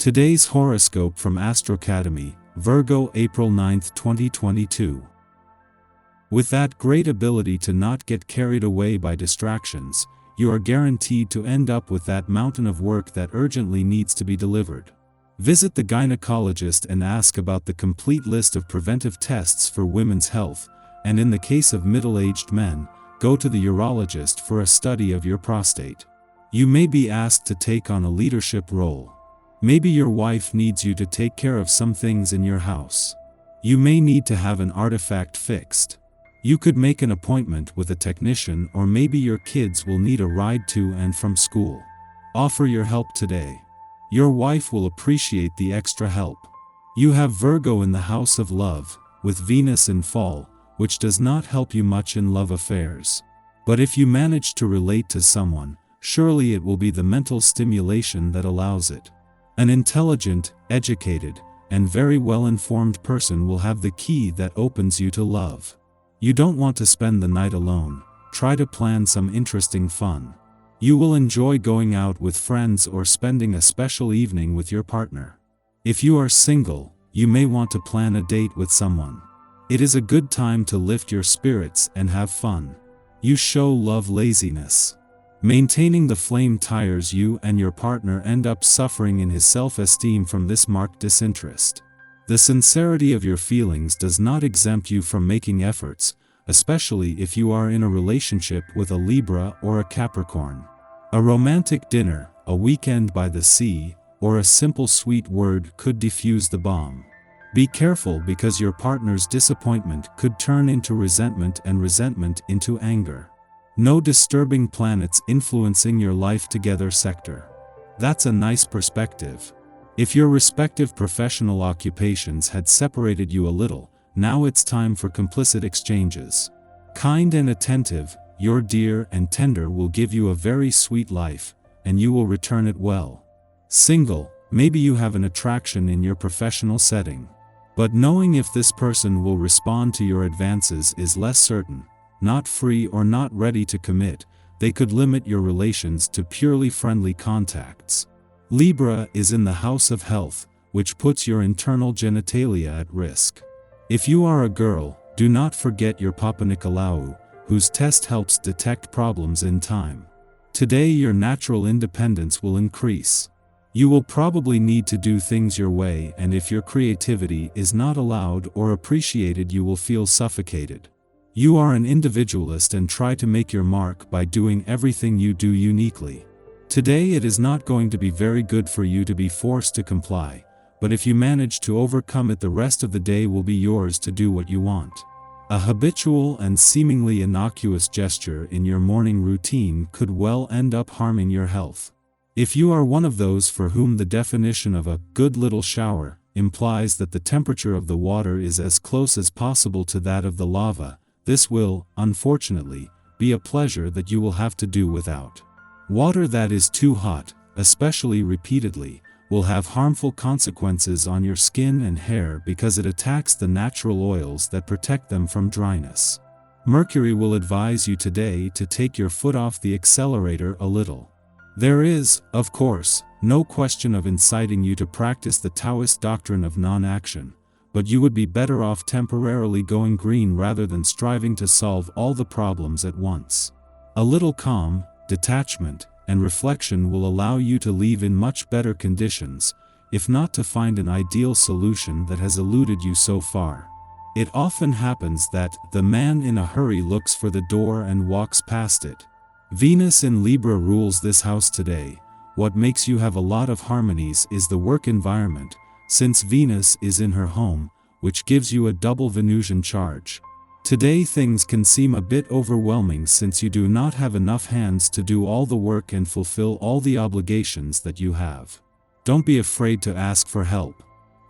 Today's horoscope from Astrocademy, Virgo April 9, 2022. With that great ability to not get carried away by distractions, you are guaranteed to end up with that mountain of work that urgently needs to be delivered. Visit the gynecologist and ask about the complete list of preventive tests for women's health, and in the case of middle-aged men, go to the urologist for a study of your prostate. You may be asked to take on a leadership role. Maybe your wife needs you to take care of some things in your house. You may need to have an artifact fixed. You could make an appointment with a technician, or maybe your kids will need a ride to and from school. Offer your help today. Your wife will appreciate the extra help. You have Virgo in the house of love, with Venus in fall, which does not help you much in love affairs. But if you manage to relate to someone, surely it will be the mental stimulation that allows it. An intelligent, educated, and very well-informed person will have the key that opens you to love. You don't want to spend the night alone. Try to plan some interesting fun. You will enjoy going out with friends or spending a special evening with your partner. If you are single, you may want to plan a date with someone. It is a good time to lift your spirits and have fun. You show love laziness. Maintaining the flame tires you, and your partner end up suffering in his self-esteem from this marked disinterest. The sincerity of your feelings does not exempt you from making efforts, especially if you are in a relationship with a Libra or a Capricorn. A romantic dinner, a weekend by the sea, or a simple sweet word could defuse the bomb. Be careful, because your partner's disappointment could turn into resentment, and resentment into anger. No disturbing planets influencing your life together sector. That's a nice perspective. If your respective professional occupations had separated you a little, now it's time for complicit exchanges. Kind and attentive, your dear and tender will give you a very sweet life, and you will return it well. Single, maybe you have an attraction in your professional setting. But knowing if this person will respond to your advances is less certain. Not free or not ready to commit, they could limit your relations to purely friendly contacts. Libra is in the house of health, which puts your internal genitalia at risk. If you are a girl, do not forget your Papa Nicolaou, whose test helps detect problems in time. Today your natural independence will increase. You will probably need to do things your way, and if your creativity is not allowed or appreciated, you will feel suffocated. You are an individualist and try to make your mark by doing everything you do uniquely. Today it is not going to be very good for you to be forced to comply, but if you manage to overcome it, the rest of the day will be yours to do what you want. A habitual and seemingly innocuous gesture in your morning routine could well end up harming your health. If you are one of those for whom the definition of a good little shower implies that the temperature of the water is as close as possible to that of the lava, this will, unfortunately, be a pleasure that you will have to do without. Water that is too hot, especially repeatedly, will have harmful consequences on your skin and hair because it attacks the natural oils that protect them from dryness. Mercury will advise you today to take your foot off the accelerator a little. There is, of course, no question of inciting you to practice the Taoist doctrine of non-action, but you would be better off temporarily going green rather than striving to solve all the problems at once. A little calm, detachment, and reflection will allow you to leave in much better conditions, if not to find an ideal solution that has eluded you so far. It often happens that the man in a hurry looks for the door and walks past it. Venus in Libra rules this house today. What makes you have a lot of harmonies is the work environment, since Venus is in her home, which gives you a double Venusian charge. Today things can seem a bit overwhelming since you do not have enough hands to do all the work and fulfill all the obligations that you have. Don't be afraid to ask for help.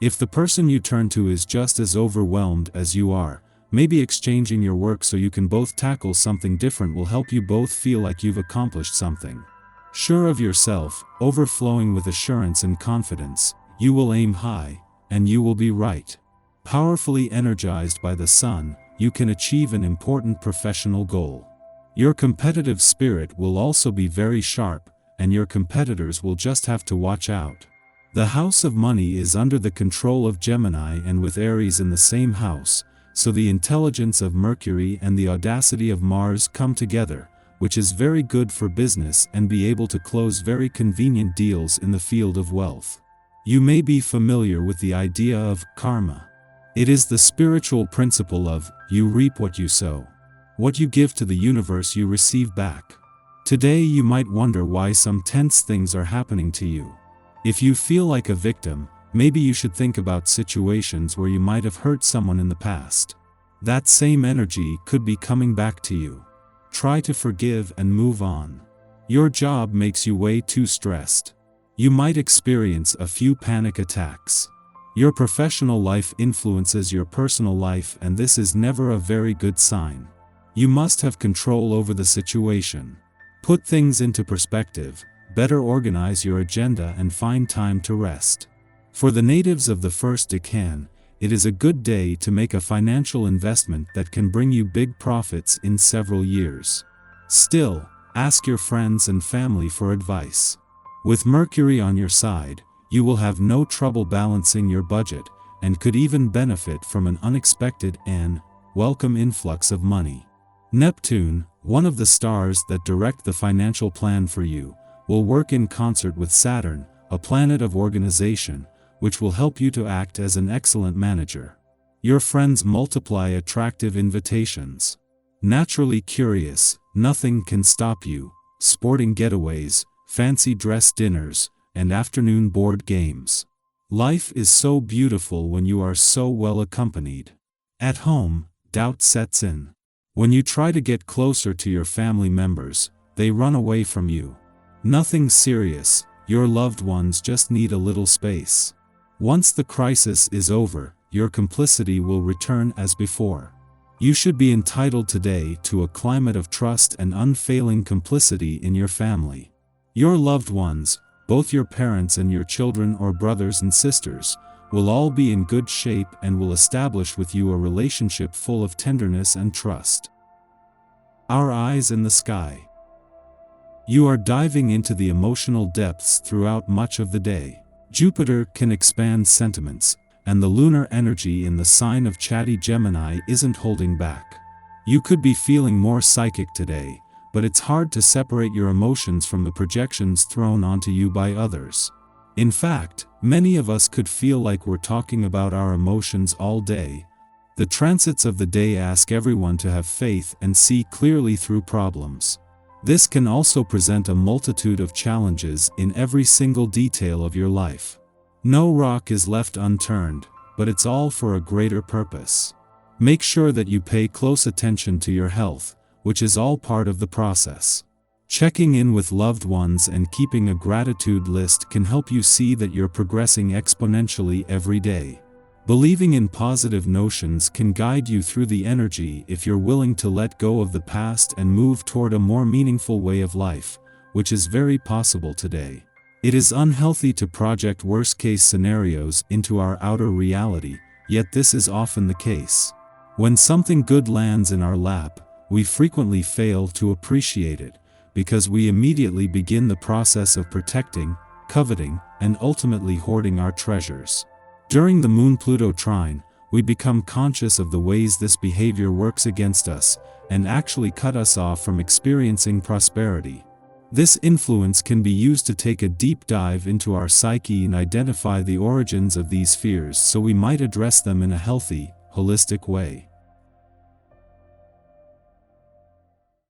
If the person you turn to is just as overwhelmed as you are, maybe exchanging your work so you can both tackle something different will help you both feel like you've accomplished something. Sure of yourself, overflowing with assurance and confidence, you will aim high, and you will be right. Powerfully energized by the sun, you can achieve an important professional goal. Your competitive spirit will also be very sharp, and your competitors will just have to watch out. The house of money is under the control of Gemini and with Aries in the same house, so the intelligence of Mercury and the audacity of Mars come together, which is very good for business and be able to close very convenient deals in the field of wealth. You may be familiar with the idea of karma. It is the spiritual principle of, you reap what you sow. What you give to the universe you receive back. Today you might wonder why some tense things are happening to you. If you feel like a victim, maybe you should think about situations where you might have hurt someone in the past. That same energy could be coming back to you. Try to forgive and move on. Your job makes you way too stressed. You might experience a few panic attacks. Your professional life influences your personal life, and this is never a very good sign. You must have control over the situation. Put things into perspective, better organize your agenda and find time to rest. For the natives of the first decan, it is a good day to make a financial investment that can bring you big profits in several years. Still, ask your friends and family for advice. With Mercury on your side, you will have no trouble balancing your budget, and could even benefit from an unexpected and welcome influx of money. Neptune, one of the stars that direct the financial plan for you, will work in concert with Saturn, a planet of organization, which will help you to act as an excellent manager. Your friends multiply attractive invitations. Naturally curious, nothing can stop you. Sporting getaways, fancy dress dinners, and afternoon board games. Life is so beautiful when you are so well accompanied. At home, doubt sets in. When you try to get closer to your family members, they run away from you. Nothing serious, your loved ones just need a little space. Once the crisis is over, your complicity will return as before. You should be entitled today to a climate of trust and unfailing complicity in your family. Your loved ones, both your parents and your children or brothers and sisters, will all be in good shape and will establish with you a relationship full of tenderness and trust. Our eyes in the sky. You are diving into the emotional depths throughout much of the day. Jupiter can expand sentiments, and the lunar energy in the sign of chatty Gemini isn't holding back. You could be feeling more psychic today, but it's hard to separate your emotions from the projections thrown onto you by others. In fact, many of us could feel like we're talking about our emotions all day. The transits of the day ask everyone to have faith and see clearly through problems. This can also present a multitude of challenges in every single detail of your life. No rock is left unturned, but it's all for a greater purpose. Make sure that you pay close attention to your health, which is all part of the process. Checking in with loved ones and keeping a gratitude list can help you see that you're progressing exponentially every day. Believing in positive notions can guide you through the energy if you're willing to let go of the past and move toward a more meaningful way of life, which is very possible today. It is unhealthy to project worst-case scenarios into our outer reality, yet this is often the case. When something good lands in our lap, we frequently fail to appreciate it, because we immediately begin the process of protecting, coveting, and ultimately hoarding our treasures. During the Moon-Pluto trine, we become conscious of the ways this behavior works against us, and actually cut us off from experiencing prosperity. This influence can be used to take a deep dive into our psyche and identify the origins of these fears so we might address them in a healthy, holistic way.